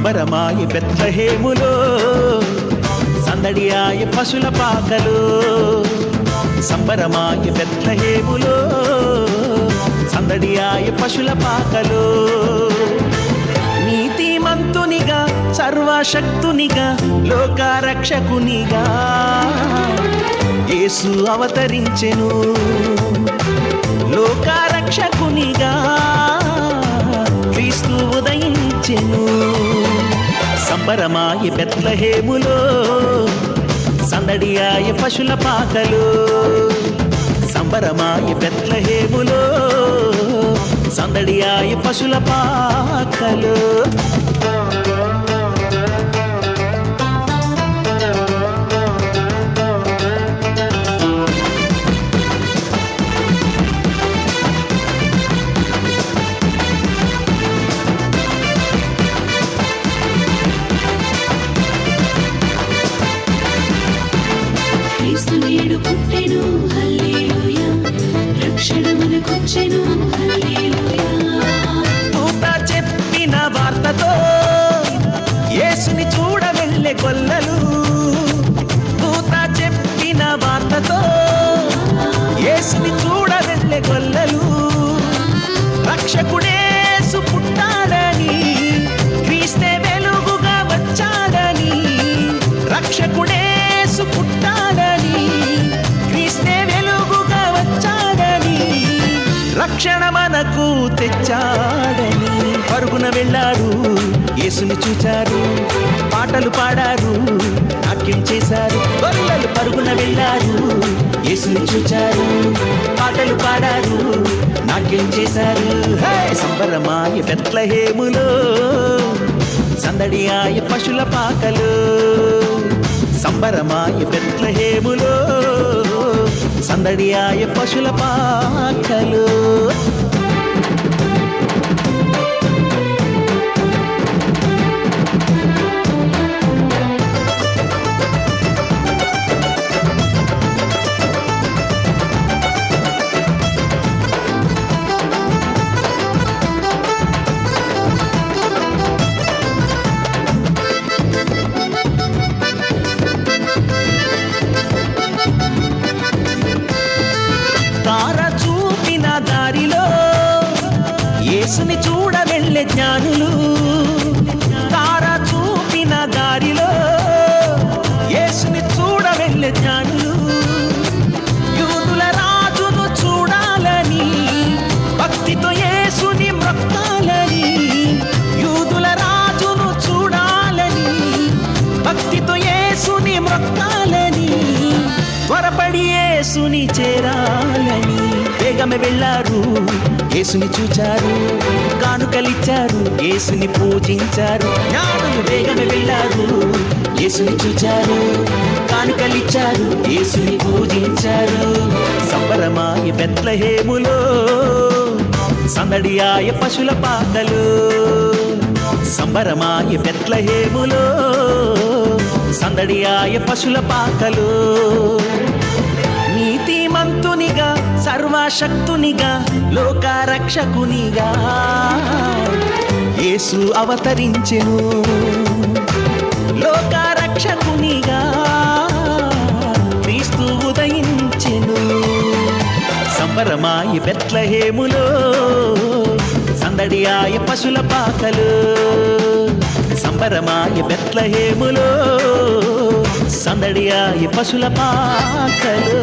సంబరమాయ బెత్లెహేములో, సందడియాయ పశుల పాకలో. సంబరమాయ బెత్లెహేములో, సందడియాయ పశుల పాకలో. నీతిమంతునిగా సర్వశక్తునిగా లోకరక్షకునిగా యేసు అవతరించెను. లోకరక్షకునిగా క్రీస్తు ఉదయించెను. సంబరమాయ బెత్లెహేములో, సందడియాయ పశుల పాకలో. సంబరమాయ బెత్లెహేములో, సందడియాయ పశుల పాకలో. క్రీస్తు నేడు పుట్టెను హల్లెలూయా, రక్షణ మనకొచ్చెను హల్లెలూయా. దూత చెప్పిన వార్తతో యేసుని చూడ వెళ్ళే గొల్లలు. దూత చెప్పిన వార్తతో యేసుని చూడ వెళ్ళే గొల్లలు. రక్షకుడేసు పుట్టాడని, క్రీస్తే వెలుగుగా వచ్చాడని. రక్షకుడేసు పుట్టాడని, క్రీస్తే వెలుగుగా వచ్చాడని. రక్షణ మనకు తెచ్చాడని పరుగున వెళ్ళారు, యేసుని చూచారు, పాటలు పాడారు, నాట్యం చేశారు. గొల్లలు పరుగున వెళ్ళారు, యేసుని చూచారు, పాటలు పాడారు, నాట్యం చేశారు. సంబరమాయ బెత్లెహేములో, సందడియాయ పశుల పాకలో. సంబరమాయ బెత్లెహేములో, సందడియాయ పశుల పాకలో. తార చూపిన దారిలో యేసుని చూడ వెళ్ళే జ్ఞానులు. తార చూపిన దారిలో యేసుని చూడ వెళ్ళే జ్ఞానులు. యూదుల రాజును చూడాలని, భక్తితో యేసుని మ్రొక్కాలని. యూదుల రాజును చూడాలని, భక్తితో యేసుని మ్రొక్కాలని. త్వరపడి యేసుని చేరాలని వేగమే వెళ్ళారు, యేసుని చూచారు, కానుకలిచ్చారు, యేసుని పూజించారు. జ్ఞానులు వేగమే వెళ్ళారు, యేసుని చూచారు, కానుకలిచ్చారు, యేసుని పూజించారు. సంబరమాయ బెత్లెహేములో, సందడియాయ పశుల పాకలో. సంబరమాయ బెత్లెహేములో, సందడియాయ పశుల పాకలో. నీతిమంతునిగా సర్వశక్తునిగా లోకరక్షకునిగా యేసు అవతరించెను. లోకరక్షకునిగా క్రీస్తు ఉదయించెను. సంబరమాయ బెత్లెహేములో, సందడియాయ పశుల పాకలో. సంబరమాయ బెత్లెహేములో, సందడియాయ పశుల పాకలో.